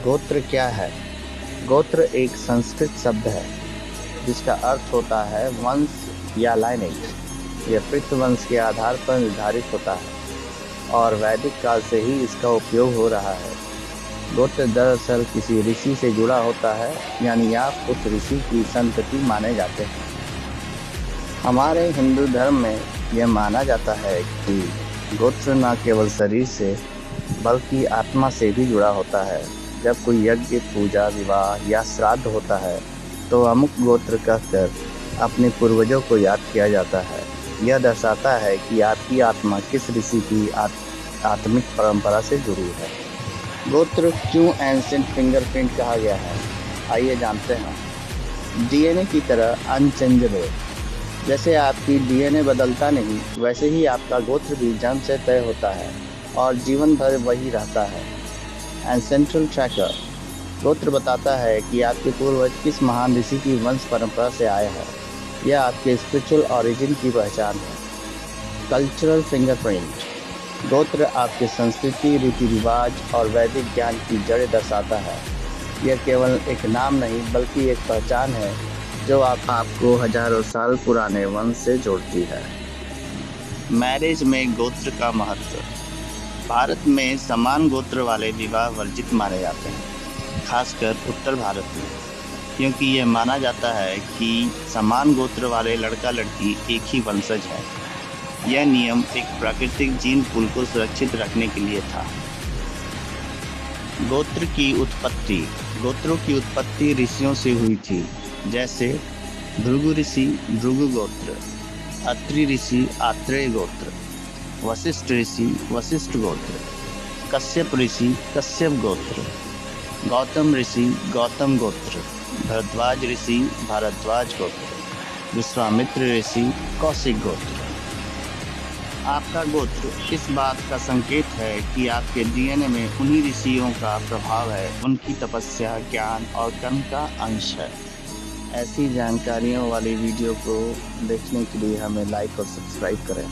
गोत्र क्या है? गोत्र एक संस्कृत शब्द है जिसका अर्थ होता है वंश या लाइनेज। यह पितृ वंश के आधार पर निर्धारित होता है और वैदिक काल से ही इसका उपयोग हो रहा है। गोत्र दरअसल किसी ऋषि से जुड़ा होता है, यानी आप उस ऋषि की संतति माने जाते हैं। हमारे हिंदू धर्म में यह माना जाता है कि गोत्र न केवल शरीर से बल्कि आत्मा से भी जुड़ा होता है। जब कोई यज्ञ, पूजा, विवाह या श्राद्ध होता है तो अमुक गोत्र कहकर अपने पूर्वजों को याद किया जाता है। यह दर्शाता है कि आपकी आत्मा किस ऋषि की आत्मिक परंपरा से जुड़ी है। गोत्र क्यों एंशिएंट फिंगरप्रिंट कहा गया है, आइए जानते हैं। डीएनए की तरह अनचेंजेबल। जैसे आपकी डीएनए बदलता नहीं, वैसे ही आपका गोत्र भी जन्म से तय होता है और जीवन भर वही रहता है। एंसेंट्रल ट्रैकर। गोत्र बताता है कि आपके पूर्वज किस महान ऋषि की वंश परंपरा से आए हैं। यह आपके स्पिरिचुअल ओरिजिन की पहचान है। Cultural fingerprint. गोत्र आपके संस्कृति, रीति रिवाज और वैदिक ज्ञान की जड़ें दर्शाता है। यह केवल एक नाम नहीं बल्कि एक पहचान है जो आपको हजारों साल पुराने वंश से जोड़ती है। मैरिज में गोत्र का महत्व। भारत में समान गोत्र वाले विवाह वर्जित माने जाते हैं, खासकर उत्तर भारत में, क्योंकि यह माना जाता है कि समान गोत्र वाले लड़का लड़की एक ही वंशज है। यह नियम एक प्राकृतिक जीन पूल को सुरक्षित रखने के लिए था। गोत्र की उत्पत्ति। गोत्रों की उत्पत्ति ऋषियों से हुई थी, जैसे भृगु ऋषि भृगु गोत्र, अत्रि ऋषि आत्रेय गोत्र, वशिष्ठ ऋषि वशिष्ठ गोत्र, कश्यप ऋषि कश्यप गोत्र, गौतम ऋषि गौतम गोत्र, भरद्वाज ऋषि भारद्वाज गोत्र, विश्वामित्र ऋषि कौशिक गोत्र। आपका गोत्र इस बात का संकेत है कि आपके डीएनए में उन्हीं ऋषियों का प्रभाव है, उनकी तपस्या, ज्ञान और कर्म का अंश है। ऐसी जानकारियों वाली वीडियो को देखने के लिए हमें लाइक और सब्सक्राइब करें।